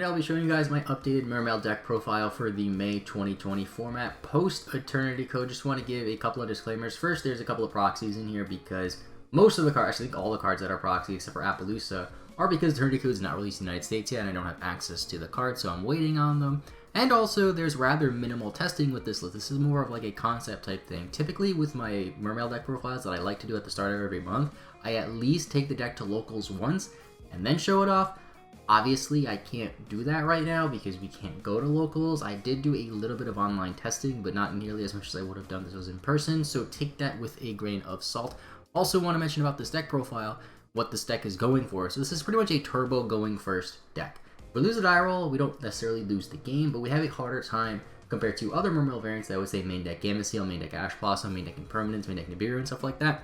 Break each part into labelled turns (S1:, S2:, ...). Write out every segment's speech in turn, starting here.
S1: Today I'll be showing you guys my updated Mermail deck profile for the May 2020 format post Eternity Code. Just want to give a couple of disclaimers. First, there's a couple of proxies in here because most of the cards, I think all the cards that are proxy except for Appaloosa, are because Eternity Code is not released in the United States yet and I don't have access to the cards, so I'm waiting on them. And also, there's rather minimal testing with this list. This is more of like a concept type thing. Typically with my Mermail deck profiles that I like to do at the start of every month, I at least take the deck to locals once and then show it off. Obviously, I can't do that right now because we can't go to locals. I did do a little bit of online testing, but not nearly as much as I would have done if this was in person, so take that with a grain of salt. Also want to mention about this deck profile, what this deck is going for. So this is pretty much a turbo going first deck. If we lose a die roll, we don't necessarily lose the game, but we have a harder time compared to other Mermail variants that would say main deck Gamma Seal, main deck Ash Blossom, main deck Impermanence, main deck Nibiru, and stuff like that.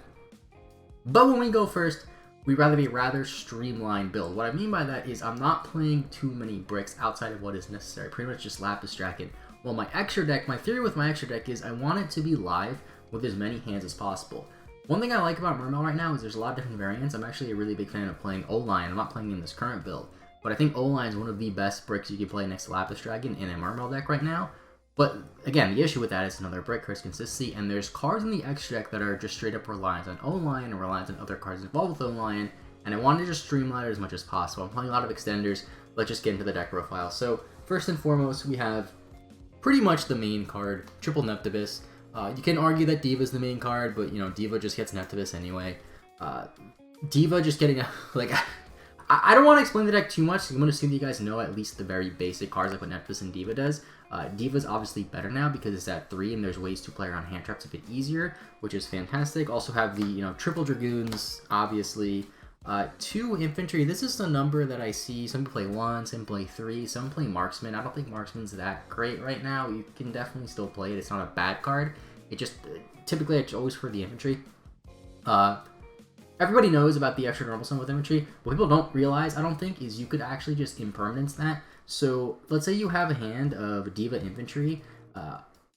S1: But when we go first, we'd rather be a rather streamlined build. What I mean by that is I'm not playing too many bricks outside of what is necessary. Pretty much just Lapis Dragon. Well, my extra deck, my theory with my extra deck is I want it to be live with as many hands as possible. One thing I like about Mermail right now is there's a lot of different variants. I'm actually a really big fan of playing O-Lion. I'm not playing in this current build, but I think O-Lion is one of the best bricks you can play next to Lapis Dragon in a Mermail deck right now. But again, the issue with that is another brick curse consistency, and there's cards in the extra deck that are just straight up reliant on O-Lion and reliant on other cards involved with O-Lion. And I wanted to just streamline it as much as possible. I'm playing a lot of extenders. Let's just get into the deck profile. So first and foremost, we have pretty much the main card, Triple Neptibus. You can argue that Diva is the main card, but you know, Diva just gets Neptibus anyway. Diva just getting like I don't want to explain the deck too much. I'm going to assume you guys know at least the very basic cards like what Neptibus and Diva does. Diva's obviously better now because it's at 3 and there's ways to play around hand traps a bit easier, which is fantastic. Also have the Triple Dragoons, obviously. 2 infantry. This is the number that I see. Some people play 1, some play 3, some play marksman. I don't think marksman's that great right now. You can definitely still play it. It's not a bad card. It just typically it's always for the infantry. Everybody knows about the extra normal summon with infantry. What people don't realize, I don't think, is you could actually just impermanence that. So let's say you have a hand of Diva infantry.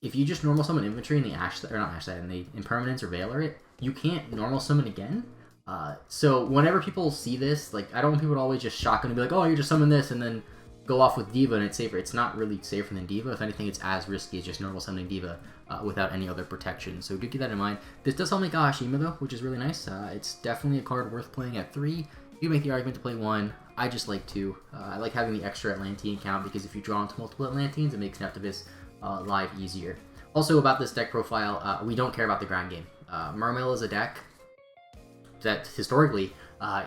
S1: If you just normal summon infantry and the and the impermanence or Veiler it, you can't normal summon again. So whenever people see this, like, I don't want people to always just shotgun and be like, oh, you just summon this and then go off with Diva and it's safer. It's not really safer than Diva. If anything, it's as risky as just normal summoning Diva without any other protection. So do keep that in mind. This does help make Ashima though, which is really nice. It's definitely a card worth playing at 3. You make the argument to play 1. I just like 2. I like having the extra Atlantean count because if you draw into multiple Atlanteans, it makes Neptibus live easier. Also about this deck profile, we don't care about the ground game. Mermail is a deck that historically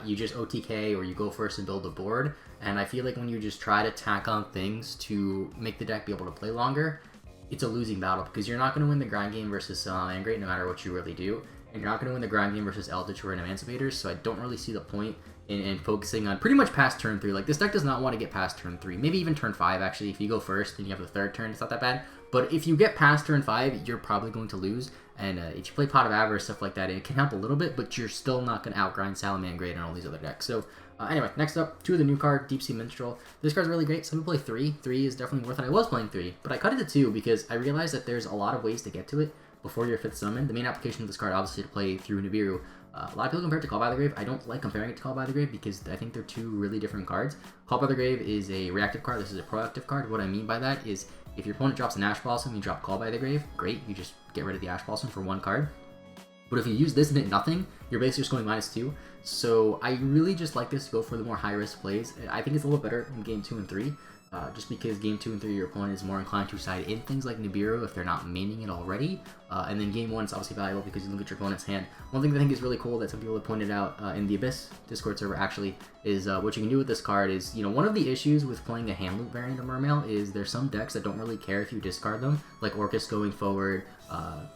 S1: you just OTK or you go first and build a board, and I feel like when you just try to tack on things to make the deck be able to play longer, it's a losing battle because you're not going to win the grind game versus Angreat no matter what you really do, and you're not going to win the grind game versus Eldritch or Emancipators, so I don't really see the point in focusing on pretty much past turn 3. Like, this deck does not want to get past turn 3, maybe even turn 5 actually. If you go first and you have the 3rd turn, it's not that bad, but if you get past turn 5, you're probably going to lose. And if you play Pot of Avarice, stuff like that, it can help a little bit, but you're still not going to outgrind Salamangreat and all these other decks. So anyway, next up, 2 of the new card, Deepsea Minstrel. This card's really great. Some people play 3. 3 is definitely worth it. I was playing 3, but I cut it to 2 because I realized that there's a lot of ways to get to it before your 5th summon. The main application of this card, obviously, to play through Nibiru. A lot of people compare it to Call by the Grave. I don't like comparing it to Call by the Grave because I think they're 2 really different cards. Call by the Grave is a reactive card. This is a proactive card. What I mean by that is if your opponent drops an Ash Blossom, you drop Call by the Grave. Great, you just get rid of the Ash Blossom for 1 card. But if you use this and hit nothing, you're basically just going -2. So I really just like this to go for the more high-risk plays. I think it's a little better in game 2 and 3, just because game 2 and 3 your opponent is more inclined to side in things like Nibiru if they're not maining it already. And then game 1 is obviously valuable because you look at your opponent's hand. One thing that I think is really cool that some people have pointed out in the Abyss Discord server actually is what you can do with this card is, one of the issues with playing a hand loop variant of Mermail is there's some decks that don't really care if you discard them, like Orcus going forward,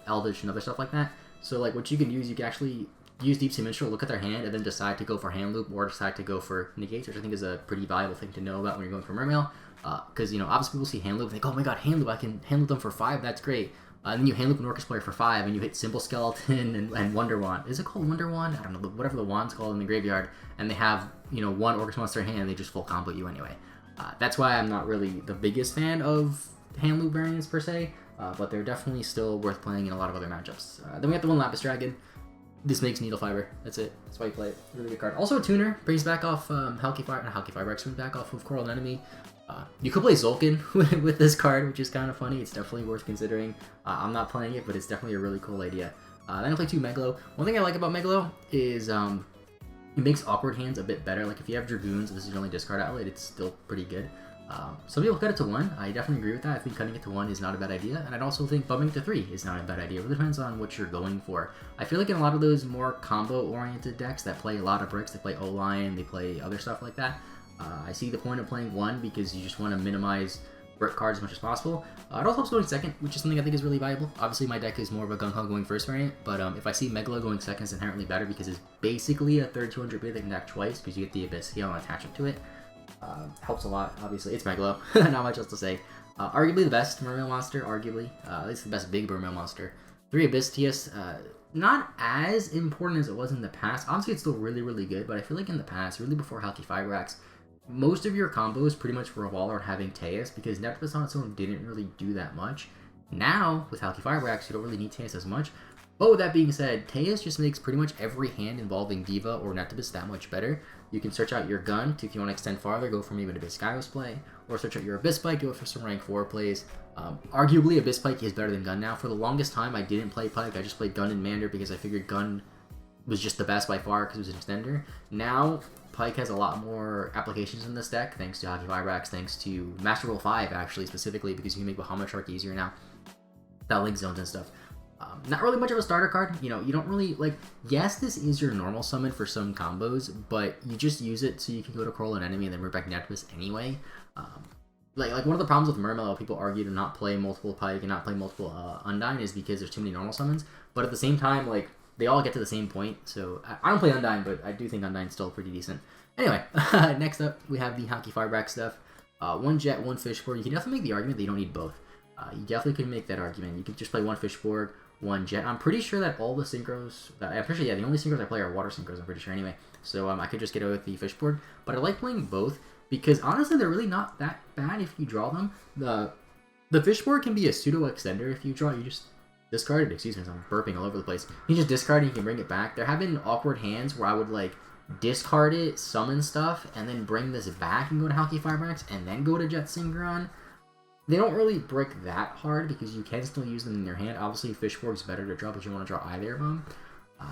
S1: Eldritch and other stuff like that. So like what you can do is you can actually use Deepsea Minstrel, look at their hand, and then decide to go for hand loop or decide to go for negates, which I think is a pretty valuable thing to know about when you're going for Mermail. Because obviously people see hand loop and think, oh my god, hand loop, I can hand loop them for 5, that's great. And then you hand loop an Orcus player for 5 and you hit Simple Skeleton and Wonder Wand. Is it called Wonder Wand? I don't know, whatever the wand's called in the graveyard. And they have 1 Orcus monster in hand and they just full combo you anyway. That's why I'm not really the biggest fan of hand loop variants per se. But they're definitely still worth playing in a lot of other matchups. Then we have the one Lapis Dragon. This makes Needle Fiber. That's it. That's why you play it. Really good card. Also a tuner. Brings back off Halky Fiber. Not Halky Fiber. Brings back off of Coral Anemone. You could play Zolkin with this card, which is kind of funny. It's definitely worth considering. I'm not playing it, but it's definitely a really cool idea. Then I play 2 Megalo. One thing I like about Megalo is it makes awkward hands a bit better. Like if you have Dragoons, this is your only discard outlet, it's still pretty good. Some people cut it to 1. I definitely agree with that. I think cutting it to 1 is not a bad idea, and I'd also think bumping it to 3 is not a bad idea. It really depends on what you're going for. I feel like in a lot of those more combo-oriented decks that play a lot of bricks, they play O-Line, they play other stuff like that, I see the point of playing 1 because you just want to minimize brick cards as much as possible. It also helps going second, which is something I think is really valuable. Obviously, my deck is more of a gung-ho going first variant, but if I see Megalo going second, it's inherently better because it's basically a third 200 bid that can attack twice because you get the Abyss Heal and attachment to it. Helps a lot, obviously. It's Megalo. Not much else to say. Arguably the best Mermail monster, arguably. At least the best big Mermail monster. 3 Abyss TS, not as important as it was in the past. Honestly, it's still really, really good, but I feel like in the past, really before Halky Fibrax, most of your combos pretty much revolve around having Teus because Neptupus on its own didn't really do that much. Now, with Halky Fibrax, you don't really need Teus as much. But with that being said, Teus just makes pretty much every hand involving Diva or Neptupus that much better. You can search out your gun to, if you want to extend farther, go for maybe an Abyss Skyos play, or search out your Abyss Pike, go for some rank 4 plays. Arguably, Abyss Pike is better than Gun now. For the longest time, I didn't play Pike, I just played Gun and Mander because I figured Gun was just the best by far because it was an extender. Now, Pike has a lot more applications in this deck, thanks to Halky Fibrax, thanks to Master Rule 5, actually, specifically, because you can make Bahamut Shark easier now. That link zones and stuff. Not really much of a starter card, you know, you don't really, like, yes, this is your normal summon for some combos, but you just use it so you can go to Coral Anemone and then bring back Neptupus anyway. Like one of the problems with Mermail, people argue to not play multiple Pike and not play multiple Undyne is because there's too many normal summons, but at the same time, like, they all get to the same point, so I don't play Undyne, but I do think Undyne's still pretty decent. Anyway, next up, we have the Halky Fibrax stuff. 1 Jet, 1 Fishborg. You can definitely make the argument that you don't need both. You definitely could make that argument. You could just play 1 Fishborg, 1 Jet. I'm pretty sure that all the Synchros, I'm pretty sure, yeah, the only Synchros I play are Water Synchros, I'm pretty sure anyway. So I could just get away with the Fishborg, but I like playing both because honestly, they're really not that bad if you draw them. The Fishborg can be a pseudo extender if you draw. You just discard it. Excuse me, I'm burping all over the place. You just discard it, you can bring it back. There have been awkward hands where I would like discard it, summon stuff, and then bring this back and go to Halky Fibrax, and then go to Jet Synchron. They don't really brick that hard because you can still use them in your hand. Obviously, Fishborg's better to draw, but you want to draw either of them.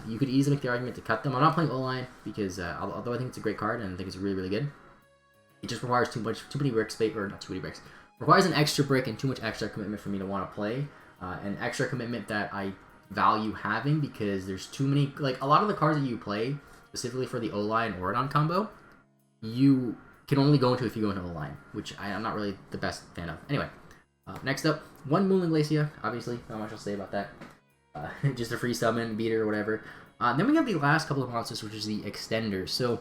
S1: You could easily make the argument to cut them. I'm not playing O-Line because, although I think it's a great card and I think it's really, really good, it just requires too many brick space, or not too many bricks. Requires an extra brick and too much extra commitment for me to want to play. An extra commitment that I value having because there's too many, like a lot of the cards that you play, specifically for the O-Line Oridon combo, you can only go into if you go into O-Line, which I'm not really the best fan of. Anyway, next up, 1 Moonling Glacia, obviously, not much I'll say about that. Just a free summon, beater, or whatever. Then we have the last couple of monsters, which is the Extenders. So,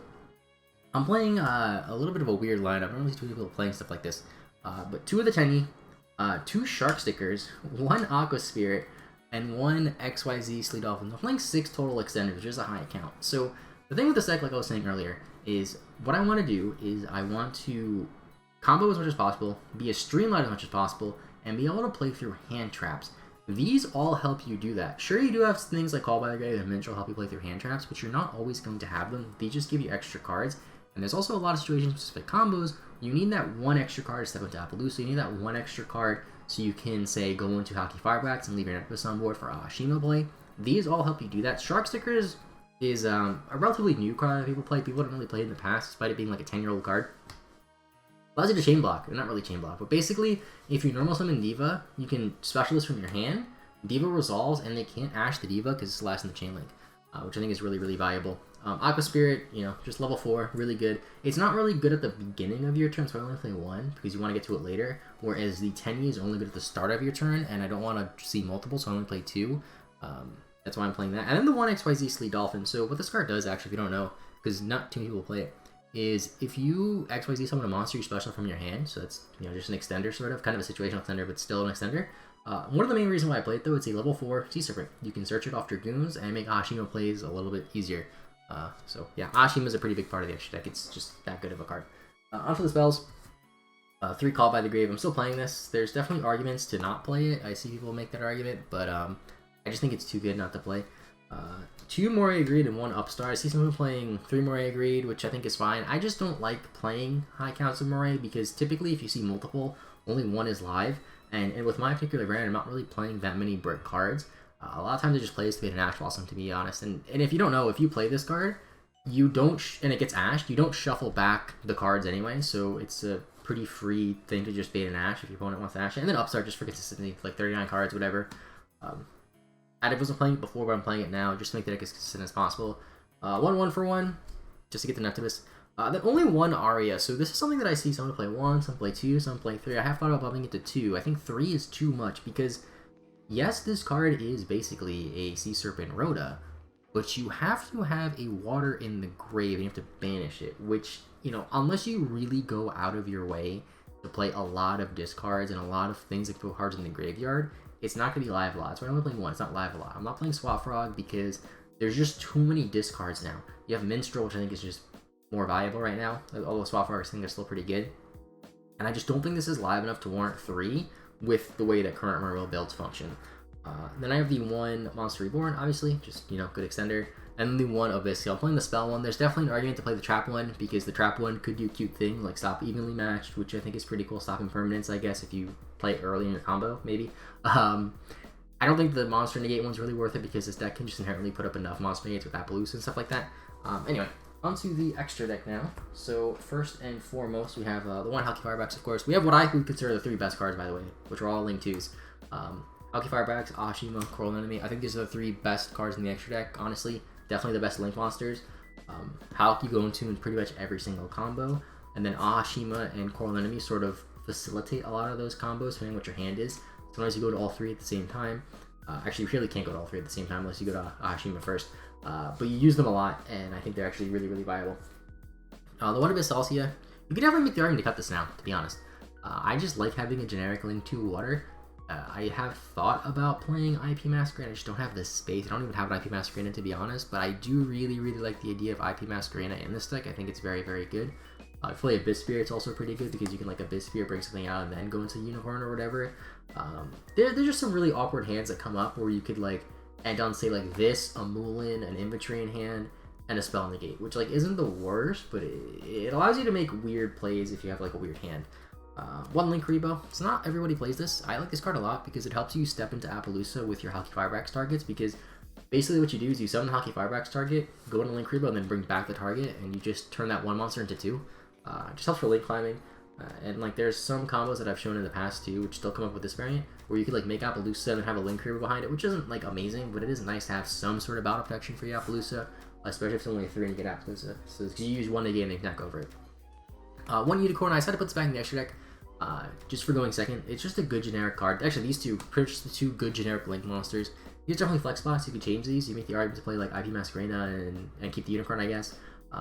S1: I'm playing a little bit of a weird lineup. I don't really see people playing stuff like this. But 2 of the Tenny, 2 Shark Stickers, 1 Aqua Spirit, and 1 Xyz Sleep Dolphin. I'm playing 6 total Extenders, which is a high count. So, the thing with this deck, like I was saying earlier, is what I want to do is I want to combo as much as possible, be as streamlined as much as possible, and be able to play through hand traps. These all help you do that. Sure, you do have things like Call by the Grave and Minstrel help you play through hand traps, but you're not always going to have them. They just give you extra cards. And there's also a lot of situations, specific combos, you need that 1 extra card to step into Appaloosa. You need that 1 extra card so you can, say, go into Halky Fibrax and leave your Neptupus on board for Ashima play. These all help you do that. Shark Stickers is a relatively new card that people play. People don't really play it in the past, despite it being like a 10-year-old card. Allows you to chain block. Not really chain block, but basically, if you normal summon Diva, you can specialist from your hand. Diva resolves, and they can't Ash the Diva because it's the last in the chain link, which I think is really, really valuable. Aqua Spirit, you know, just level 4, really good. It's not really good at the beginning of your turn, so I only play 1 because you want to get to it later. Whereas the Tenny is only good at the start of your turn, and I don't want to see multiple, so I only play 2. That's why I'm playing that. And then the 1 Xyz Sleep Dolphin. So what this card does, actually, if you don't know, because not too many people play it, is if you XYZ summon a monster you special from your hand, so that's, you know, just an extender sort of, kind of a situational extender, but still an extender. One of the main reasons why I play it though, it's a level 4 Sea Serpent. You can search it off Dragoons and make Ashima plays a little bit easier. So yeah, Ashima is a pretty big part of the extra deck. It's just that good of a card. On to the spells. 3 Call by the Grave. I'm still playing this. There's definitely arguments to not play it. I see people make that argument, but I just think it's too good not to play. 2 Moray Greed and 1 Upstart. I see someone playing 3 Moray Greed, which I think is fine. I just don't like playing high counts of Moray because typically if you see multiple, only one is live. And with my particular brand, I'm not really playing that many brick cards. A lot of times I just play this to get an Ash Blossom, to be honest. And if you don't know, if you play this card, you don't, and it gets ashed, you don't shuffle back the cards anyway, so it's a pretty free thing to just bait an Ash if your opponent wants to Ash it. And then Upstart just for consistency, like 39 cards, whatever. I wasn't playing it before, but I'm playing it now, just to make the deck as consistent as possible. 1 for 1, just to get the Noctibus. Then only 1 Aria, so this is something that I see someone play 1, some play 2, some play 3. I have thought about bumping it to 2. I think 3 is too much, because yes, this card is basically a Sea Serpent Rhoda, but you have to have a water in the grave, and you have to banish it, which, you know, unless you really go out of your way to play a lot of discards and a lot of things that put cards in the graveyard, it's not going to be live a lot. That's why I'm only playing 1. It's not live a lot. I'm not playing Swap Frog because there's just too many discards now. You have Minstrel, which I think is just more valuable right now, although Swap Frogs I think are still pretty good. And I just don't think this is live enough to warrant 3 with the way that current Mermail builds function. Then I have the 1 Monster Reborn, obviously, just, you know, good extender. And then the 1 Abyss. I'm playing the Spell one. There's definitely an argument to play the Trap one, because the Trap one could do cute things like stop evenly matched, which I think is pretty cool. Stop impermanence, I guess, if you play it early in your combo, maybe. I don't think the Monster Negate one's really worth it, because this deck can just inherently put up enough Monster Negates with Appaloosa and stuff like that. Anyway, onto the extra deck now. So first and foremost, we have the 1 Hulky Firebacks, of course. We have what I would consider the 3 best cards, by the way, which are all Link 2s. Hulky Firebacks, Ashima, Coral Enemy. I think these are the 3 best cards in the extra deck, honestly. Definitely the best Link monsters. Hulk you go into in pretty much every single combo. And then Ashima and Coral Enemy sort of facilitate a lot of those combos, depending on what your hand is. Sometimes you go to all 3 at the same time. Actually, you really can't go to all 3 at the same time unless you go to Ashima first. But you use them a lot, and I think they're actually really, really viable. The 1 Abyss Salcia, you could definitely make the argument to cut this now, to be honest. I just like having a generic Link 2 water. I have thought about playing IP Masquerade. I just don't have the space. I don't even have an IP Masquerade, to be honest, but I do really, really like the idea of IP Masquerade in this deck. I think it's very, very good. If you play Abyss Spear, it's also pretty good, because you can, like, Abyss Spear, bring something out, and then go into Unicorn or whatever. There's just some really awkward hands that come up where you could, like, end on, say, like this, a Moulin, an Inventory in hand, and a Spell Negate, which, like, isn't the worst, but it allows you to make weird plays if you have, like, a weird hand. 1 Link Rebo. It's not everybody plays this. I like this card a lot because it helps you step into Appaloosa with your Hulky Firebacks targets, because basically what you do is you summon the Hulky Firebacks target, go into Link Rebo, and then bring back the target, and you just turn that 1 monster into 2. It just helps for link climbing. And like there's some combos that I've shown in the past too, which still come up with this variant, where you could like make Appaloosa and have a Link Rebo behind it, which isn't like amazing, but it is nice to have some sort of battle protection for your Appaloosa, especially if it's only 3 and you get Appaloosa. So you use 1 negate and they can over it. 1 Unicorn, I decided to put this back in the extra deck. Just for going second. It's just a good generic card. Actually, these two, pretty much the 2 good generic Link monsters. These are definitely flex spots. You can change these. You make the argument to play like IP Masquerena and keep the Unicorn, I guess.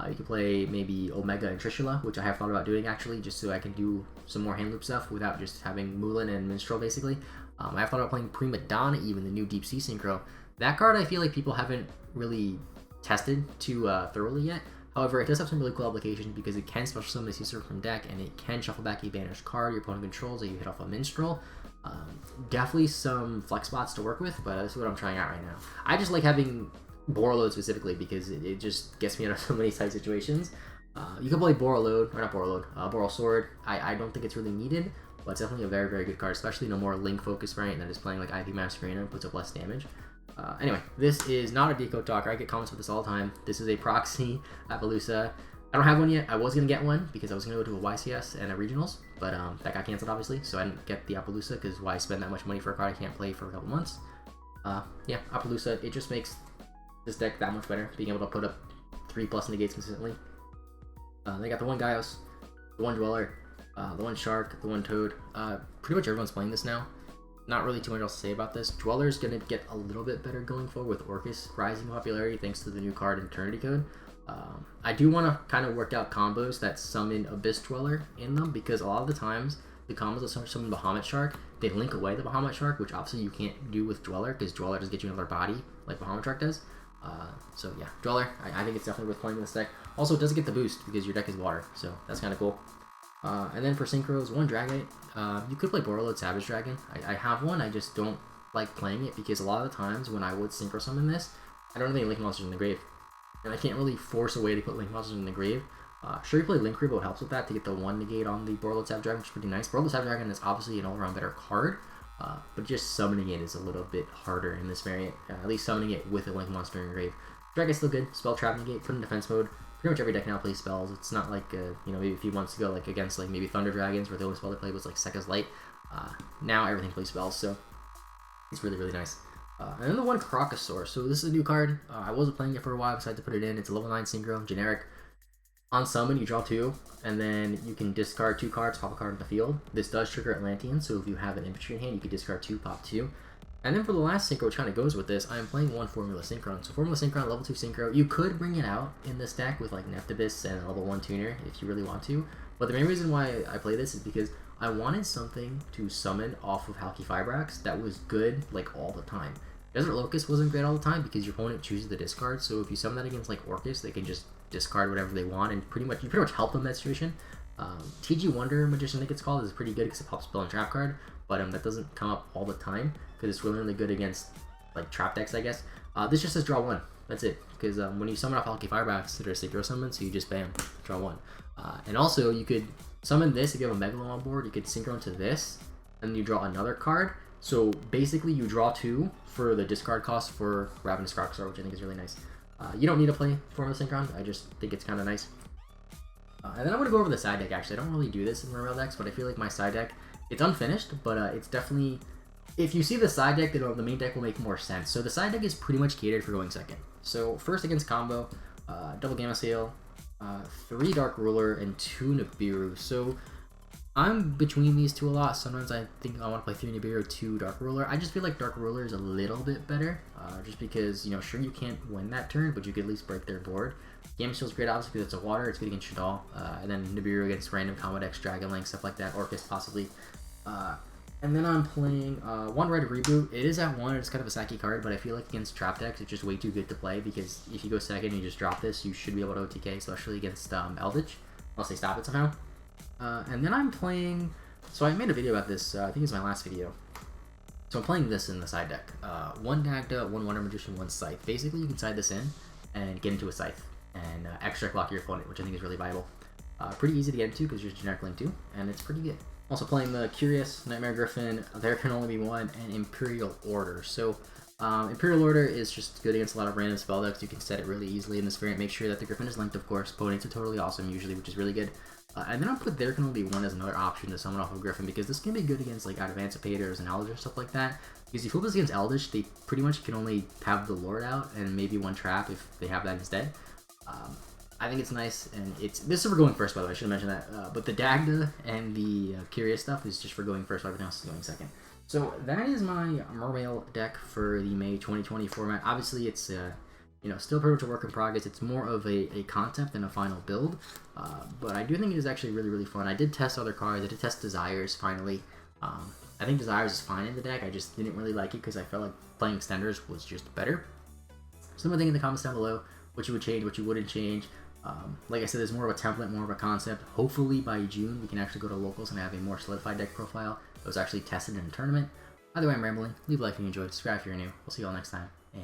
S1: You can play maybe Omega and Trishula, which I have thought about doing actually, just so I can do some more hand loop stuff without just having Moulin and Minstrel basically. I have thought about playing Prima Donna, even the new Deepsea Synchro. That card I feel like people haven't really tested too thoroughly yet. However, it does have some really cool applications because it can special summon a Sea Serpent from deck, and it can shuffle back a banished card your opponent controls that you hit off a Minstrel. Definitely some flex spots to work with, but that's what I'm trying out right now. I just like having Borreload specifically because it just gets me out of so many tight situations. You can play Borreload, or not Borreload, Boral Sword. I don't think it's really needed, but it's definitely a very, very good card, especially in a more Link-focused variant that is playing like IP Masquerena and puts up less damage. Anyway, this is not a Deco Talker. I get comments with this all the time. This is a proxy Appaloosa. I don't have one yet. I was going to get one because I was going to go to a YCS and a Regionals, but that got canceled obviously, so I didn't get the Appaloosa because why spend that much money for a card I can't play for a couple months. Yeah, Appaloosa, it just makes this deck that much better, being able to put up 3+ negates consistently. They got the 1 Gaios, the 1 Dweller, the 1 Shark, the 1 Toad. Pretty much everyone's playing this now. Not really too much else to say about this. Dweller's going to get a little bit better going forward with Orcus rising popularity thanks to the new card Eternity Code. I do want to kind of work out combos that summon Abyss Dweller in them, because a lot of the times the combos that summon Bahamut Shark, they link away the Bahamut Shark, which obviously you can't do with Dweller because Dweller does get you another body like Bahamut Shark does. So yeah, Dweller, I think it's definitely worth playing in this deck. Also, it doesn't get the boost because your deck is water, so that's kind of cool. And then for Synchros, 1 Dragonite. You could play Borreload Savage Dragon. I have one, I just don't like playing it because a lot of the times when I would Synchro summon this, I don't have any Link Monsters in the grave. And I can't really force a way to put Link Monsters in the grave. Sure, you play Link Rebo, it helps with that to get the 1 negate on the Borderless Sap Dragon, which is pretty nice. Borderless Sap Dragon is obviously an all-around better card, but just summoning it is a little bit harder in this variant. At least summoning it with a Link Monster in grave. Dragon's still good. Spell Trap negate, put in defense mode. Pretty much every deck now plays spells. It's not like, you know, maybe if he wants to go like against like maybe Thunder Dragons, where the only spell they played was like Sekka's Light. Now everything plays spells, so it's really, really nice. And then the one Crocosaur. So this is a new card. I wasn't playing it for a while, decided to put it in. It's a level 9 Synchro, generic. On summon, you draw 2, and then you can discard 2 cards, pop a card in the field. This does trigger Atlantean, so if you have an infantry in hand, you can discard 2, pop 2. And then for the last Synchro, which kind of goes with this, I am playing one Formula Synchron. So Formula Synchron, level 2 Synchro. You could bring it out in this deck with like Neftibus and a level 1 Tuner if you really want to. But the main reason why I play this is because I wanted something to summon off of Halki Fibrax that was good like all the time. Desert Locust wasn't great all the time because your opponent chooses the discard. So if you summon that against like Orcus, they can just discard whatever they want and you pretty much help them in that situation. TG Wonder Magician, I think it's called, is pretty good because it pops spell and trap card, but that doesn't come up all the time because it's really good against like trap decks, I guess. This just says draw 1. That's it, because when you summon off Halki Firebax, they're a synchro summon, so you just bam, draw 1. And also you could summon this if you have a Megalo on board. You could synchro into this, and then you draw another card. So basically, you draw 2 for the discard cost for Ravenous Crocosaur, which I think is really nice. You don't need to play Formula Synchron. I just think it's kind of nice. And then I'm going to go over the side deck, actually. I don't really do this in Mermail decks, but I feel like my side deck, it's unfinished, but it's definitely... If you see the side deck, the main deck will make more sense. So the side deck is pretty much catered for going second. So first against combo, double Gamma Sail, 3 Dark Ruler, and 2 Nibiru. So I'm between these two a lot. Sometimes I think I want to play 3 Nibiru, 2 Dark Ruler. I just feel like Dark Ruler is a little bit better, just because, you know, sure you can't win that turn, but you could at least break their board. Gamma Shield's great, obviously, because it's a water. It's good against Shadal. And then Nibiru against random combo decks, Dragon Link, stuff like that, Orcus possibly. And then I'm playing 1 Red Reboot. It is at 1, it's kind of a sacky card, but I feel like against trap decks, it's just way too good to play, because if you go second and you just drop this, you should be able to OTK, especially against Eldritch, unless they stop it somehow. And then I'm playing... So I made a video about this, I think it's my last video. So I'm playing this in the side deck. 1 Dagda, 1 Wonder Magician, 1 Scythe. Basically, you can side this in and get into a Scythe, and extra block your opponent, which I think is really viable. Pretty easy to get into, because you're generic link 2, and it's pretty good. Also playing the Curious, Nightmare Griffin, There Can Only Be One, and Imperial Order. So Imperial Order is just good against a lot of random spell decks. You can set it really easily in this variant. Make sure that the Griffin is linked, of course. Opponents are totally awesome usually, which is really good. And then I'll put There Can Only Be One as another option to summon off of Griffin, because this can be good against like Emancipators and Eldritch, stuff like that. Because if you flip this against Eldritch, they pretty much can only have the Lord out and maybe 1 trap if they have that instead. I think it's nice, and this is for going first, by the way, I should have mentioned that. But the Dagda and the Curious stuff is just for going first, everything else is going second. So that is my Mermail deck for the May 2020 format. Obviously, it's you know, still pretty much a work in progress. It's more of a concept than a final build, but I do think it is actually really, really fun. I did test other cards. I did test Desires, finally. I think Desires is fine in the deck. I just didn't really like it because I felt like playing Extenders was just better. Someone think in the comments down below what you would change, what you wouldn't change. Like I said, there's more of a template, more of a concept. Hopefully by June we can actually go to locals and have a more solidified deck profile that was actually tested in a tournament. Either way, I'm rambling. Leave a like if you enjoyed. Subscribe if you're new. We'll see you all next time, and